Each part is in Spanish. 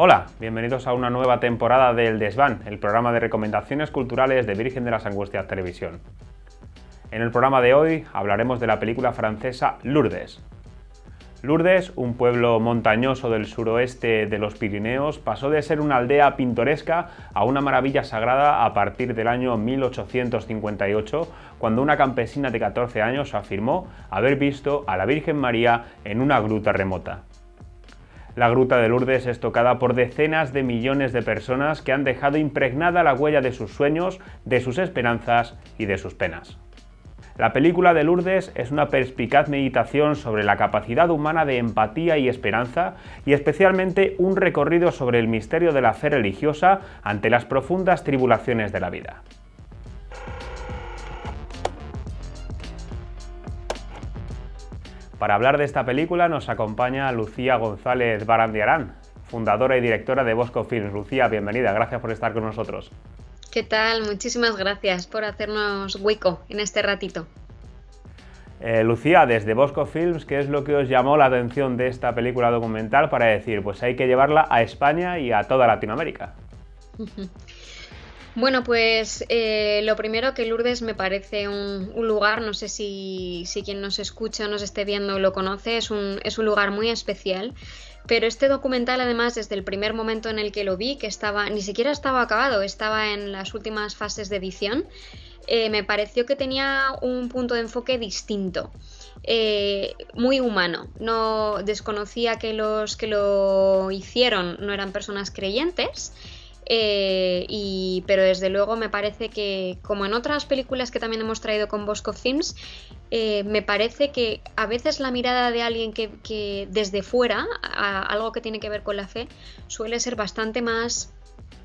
Hola, bienvenidos a una nueva temporada de El Desván, el programa de recomendaciones culturales de Virgen de las Angustias Televisión. En el programa de hoy hablaremos de la película francesa Lourdes. Lourdes, un pueblo montañoso del suroeste de los Pirineos, pasó de ser una aldea pintoresca a una maravilla sagrada a partir del año 1858, cuando una campesina de 14 años afirmó haber visto a la Virgen María en una gruta remota. La gruta de Lourdes es tocada por decenas de millones de personas que han dejado impregnada la huella de sus sueños, de sus esperanzas y de sus penas. La película de Lourdes es una perspicaz meditación sobre la capacidad humana de empatía y esperanza, y especialmente un recorrido sobre el misterio de la fe religiosa ante las profundas tribulaciones de la vida. Para hablar de esta película nos acompaña Lucía González Barandiarán, fundadora y directora de Bosco Films. Lucía, bienvenida, gracias por estar con nosotros. ¿Qué tal? Muchísimas gracias por hacernos hueco en este ratito. Lucía, desde Bosco Films, ¿qué es lo que os llamó la atención de esta película documental para decir, pues hay que llevarla a España y a toda Latinoamérica? Bueno, pues lo primero, que Lourdes me parece un lugar, no sé si quien nos escucha o nos esté viendo lo conoce, es un lugar muy especial, pero este documental, además, desde el primer momento en el que lo vi, que ni siquiera estaba acabado, estaba en las últimas fases de edición, me pareció que tenía un punto de enfoque distinto. Muy humano. No desconocía que los que lo hicieron no eran personas creyentes. Pero desde luego me parece que, como en otras películas que también hemos traído con Bosco Films, me parece que a veces la mirada de alguien que desde fuera, a algo que tiene que ver con la fe, suele ser bastante más,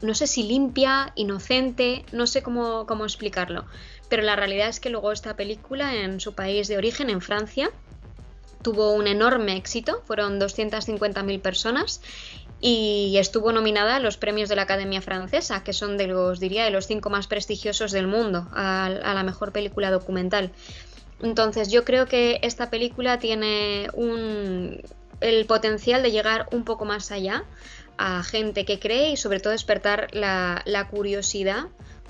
no sé si limpia, inocente, no sé cómo explicarlo, pero la realidad es que luego esta película, en su país de origen, en Francia, tuvo un enorme éxito, fueron 250.000 personas, y estuvo nominada a los premios de la Academia Francesa, que son de los 5 más prestigiosos del mundo, a la mejor película documental. Entonces yo creo que esta película tiene el potencial de llegar un poco más allá a gente que cree, y sobre todo despertar la curiosidad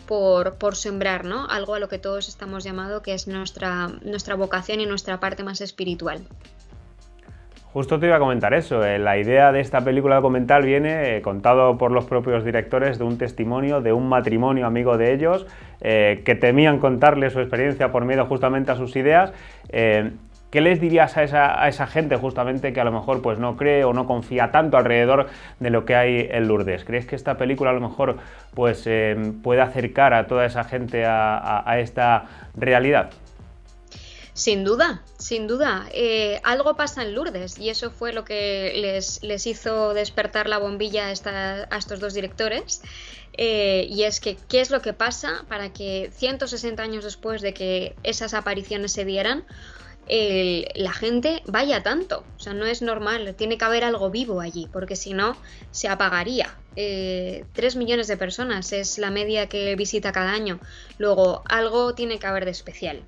por sembrar, ¿no? Algo a lo que todos estamos llamados, que es nuestra vocación y nuestra parte más espiritual. Justo te iba a comentar eso. La idea de esta película documental viene, contado por los propios directores, de un testimonio de un matrimonio amigo de ellos que temían contarle su experiencia por miedo justamente a sus ideas. ¿Qué les dirías a esa gente justamente que a lo mejor pues no cree o no confía tanto alrededor de lo que hay en Lourdes? ¿Crees que esta película a lo mejor pues puede acercar a toda esa gente a esta realidad? Sin duda, sin duda. Algo pasa en Lourdes, y eso fue lo que les hizo despertar la bombilla a estos dos directores. Y es que, ¿qué es lo que pasa para que 160 años después de que esas apariciones se dieran, la gente vaya tanto? O sea, no es normal, tiene que haber algo vivo allí, porque si no, se apagaría. 3 millones de personas es la media que visita cada año. Luego, algo tiene que haber de especial.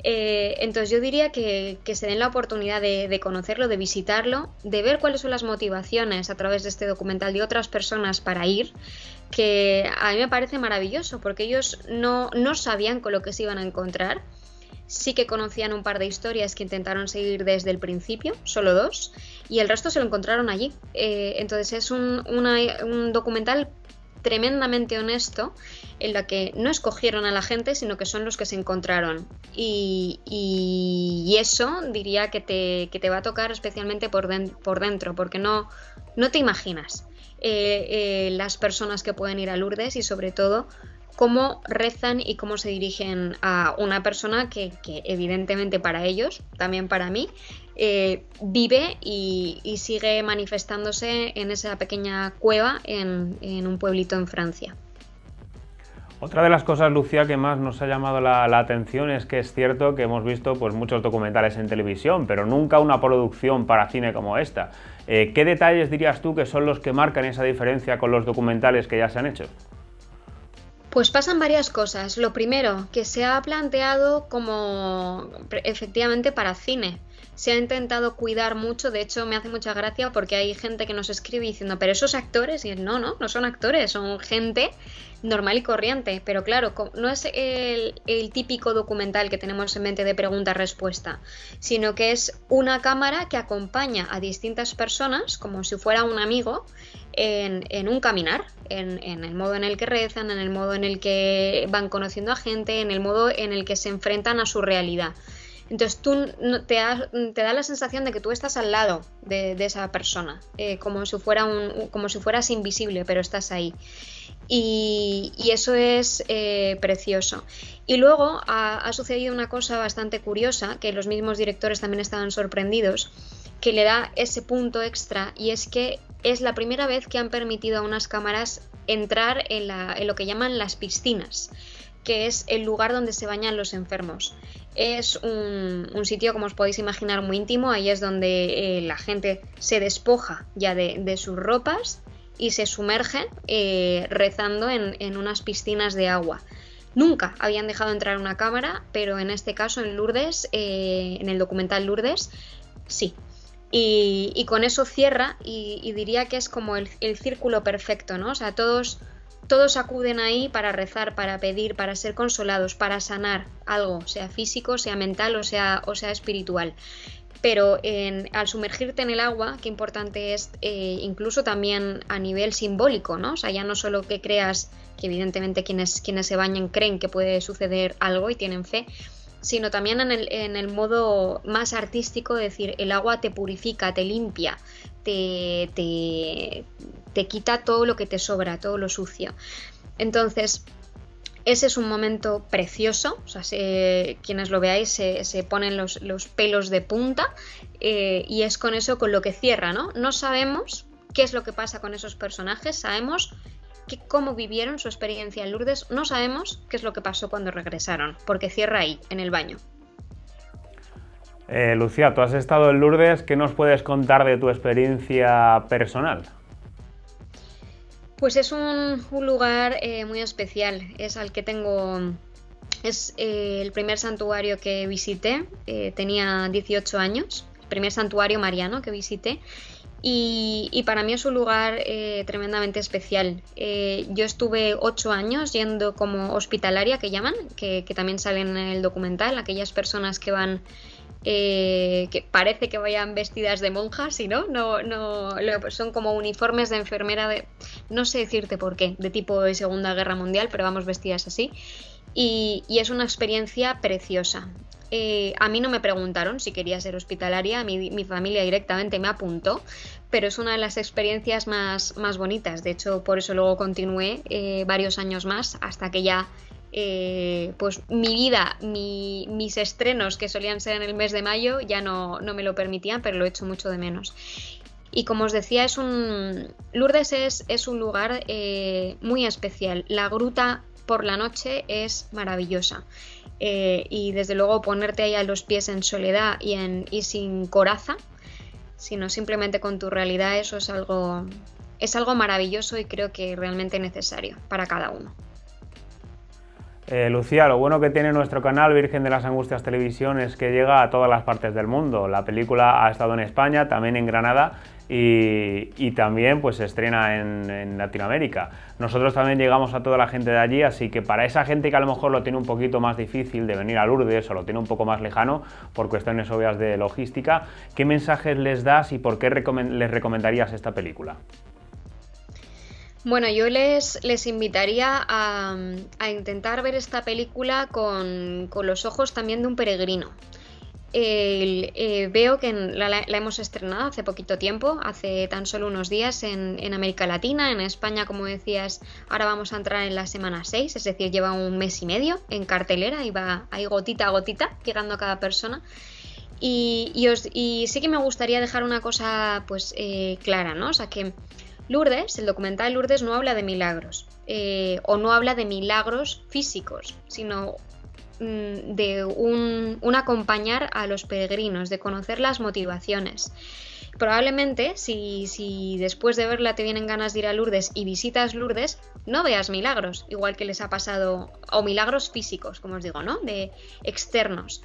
Entonces yo diría que se den la oportunidad de conocerlo, de visitarlo, de ver cuáles son las motivaciones a través de este documental de otras personas para ir, que a mí me parece maravilloso, porque ellos no sabían con lo que se iban a encontrar. Sí que conocían un par de historias que intentaron seguir desde el principio, solo 2, y el resto se lo encontraron allí. Entonces es un documental tremendamente honesto, en la que no escogieron a la gente, sino que son los que se encontraron, y eso diría que te va a tocar especialmente por dentro, porque no te imaginas las personas que pueden ir a Lourdes, y sobre todo cómo rezan y cómo se dirigen a una persona que evidentemente para ellos, también para mí, vive y sigue manifestándose en esa pequeña cueva en un pueblito en Francia. Otra de las cosas, Lucía, que más nos ha llamado la atención es que es cierto que hemos visto pues, muchos documentales en televisión, pero nunca una producción para cine como esta. ¿Qué detalles dirías tú que son los que marcan esa diferencia con los documentales que ya se han hecho? Pues pasan varias cosas. Lo primero, que se ha planteado como efectivamente para cine. Se ha intentado cuidar mucho, de hecho me hace mucha gracia porque hay gente que nos escribe diciendo, pero esos actores, y no son actores, son gente normal y corriente, pero claro, no es el típico documental que tenemos en mente de pregunta-respuesta, sino que es una cámara que acompaña a distintas personas como si fuera un amigo en un caminar, en el modo en el que rezan, en el modo en el que van conociendo a gente, en el modo en el que se enfrentan a su realidad. Entonces tú te da la sensación de que tú estás al lado de esa persona, como si fueras invisible, pero estás ahí. Y eso es precioso. Y luego ha sucedido una cosa bastante curiosa, que los mismos directores también estaban sorprendidos, que le da ese punto extra, y es que es la primera vez que han permitido a unas cámaras entrar en lo que llaman las piscinas, que es el lugar donde se bañan los enfermos. Es un sitio, como os podéis imaginar, muy íntimo. Ahí es donde la gente se despoja ya de sus ropas y se sumerge rezando en unas piscinas de agua. Nunca habían dejado entrar una cámara, pero en este caso en Lourdes, en el documental Lourdes, sí. Y con eso cierra y diría que es como el círculo perfecto, ¿no? O sea, todos acuden ahí para rezar, para pedir, para ser consolados, para sanar algo, sea físico, sea mental o sea espiritual. Pero al sumergirte en el agua, qué importante es incluso también a nivel simbólico, ¿no? O sea, ya no solo que creas que evidentemente quienes se bañan creen que puede suceder algo y tienen fe, sino también en el modo más artístico de decir, el agua te purifica, te limpia, te quita todo lo que te sobra, todo lo sucio. Entonces, ese es un momento precioso, o sea, quienes lo veáis se ponen los pelos de punta, y es con eso con lo que cierra, ¿no? No sabemos qué es lo que pasa con esos personajes, sabemos cómo vivieron su experiencia en Lourdes, no sabemos qué es lo que pasó cuando regresaron, porque cierra ahí, en el baño. Lucía, tú has estado en Lourdes, ¿qué nos puedes contar de tu experiencia personal? Pues es un lugar muy especial, es al que es el primer santuario que visité, tenía 18 años, el primer santuario mariano que visité, y para mí es un lugar tremendamente especial. Yo estuve 8 años yendo como hospitalaria, que llaman, que también sale en el documental, aquellas personas que van... que parece que vayan vestidas de monjas, y no, son como uniformes de enfermera no sé decirte por qué, de tipo de Segunda Guerra Mundial, pero vamos vestidas así, y es una experiencia preciosa. A mí no me preguntaron si quería ser hospitalaria, mi familia directamente me apuntó, pero es una de las experiencias más bonitas. De hecho, por eso luego continué varios años más, hasta que ya pues mi vida, mis estrenos, que solían ser en el mes de mayo, ya no me lo permitían, pero lo echo mucho de menos. Y como os decía, Lourdes es un lugar muy especial. La gruta por la noche es maravillosa, y desde luego ponerte ahí a los pies en soledad y sin coraza, sino simplemente con tu realidad, eso es algo maravilloso, y creo que realmente necesario para cada uno. Lucía, lo bueno que tiene nuestro canal Virgen de las Angustias Televisión es que llega a todas las partes del mundo. La película ha estado en España, también en Granada, y también pues se estrena en Latinoamérica. Nosotros también llegamos a toda la gente de allí, así que para esa gente que a lo mejor lo tiene un poquito más difícil de venir a Lourdes o lo tiene un poco más lejano por cuestiones obvias de logística, ¿qué mensajes les das y por qué les recomendarías esta película? Bueno, yo les invitaría a intentar ver esta película con los ojos también de un peregrino. Veo que la hemos estrenado hace poquito tiempo, hace tan solo unos días en América Latina. En España, como decías, ahora vamos a entrar en la semana 6, es decir, lleva un mes y medio en cartelera y va ahí gotita a gotita llegando a cada persona. Y sí que me gustaría dejar una cosa pues clara, ¿no? O sea, que Lourdes, el documental Lourdes, no habla de milagros, o no habla de milagros físicos, sino de un acompañar a los peregrinos, de conocer las motivaciones. Probablemente, si después de verla te vienen ganas de ir a Lourdes y visitas Lourdes, no veas milagros, igual que les ha pasado, o milagros físicos, como os digo, ¿no? De externos.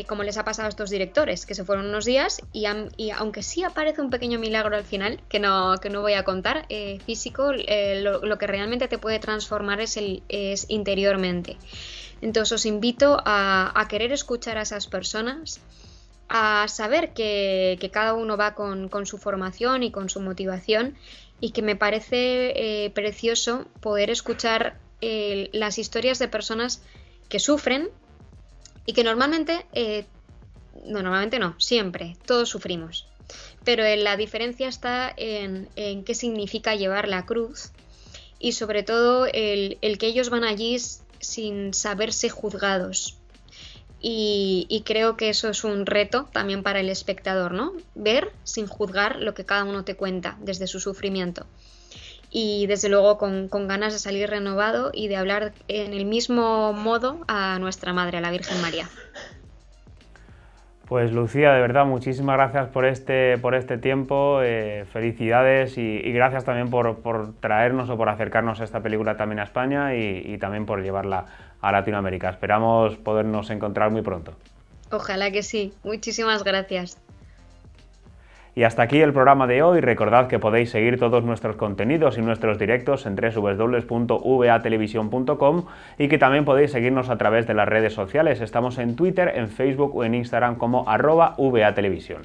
como les ha pasado a estos directores, que se fueron unos días y aunque sí aparece un pequeño milagro al final, que no voy a contar, físico, lo que realmente te puede transformar es interiormente. Entonces os invito a querer escuchar a esas personas, a saber que cada uno va con su formación y con su motivación, y que me parece precioso poder escuchar las historias de personas que sufren y que normalmente no, siempre, todos sufrimos. Pero la diferencia está en qué significa llevar la cruz, y sobre todo el que ellos van allí sin saberse juzgados. Y creo que eso es un reto también para el espectador, ¿no? Ver sin juzgar lo que cada uno te cuenta desde su sufrimiento. Y desde luego con ganas de salir renovado y de hablar en el mismo modo a nuestra Madre, a la Virgen María. Pues Lucía, de verdad, muchísimas gracias por este tiempo, felicidades y gracias también por traernos o por acercarnos a esta película también a España y también por llevarla a Latinoamérica. Esperamos podernos encontrar muy pronto. Ojalá que sí. Muchísimas gracias. Y hasta aquí el programa de hoy. Recordad que podéis seguir todos nuestros contenidos y nuestros directos en www.vatelevisión.com y que también podéis seguirnos a través de las redes sociales. Estamos en Twitter, en Facebook o en Instagram como @vatelevisión.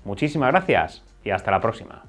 Muchísimas gracias y hasta la próxima.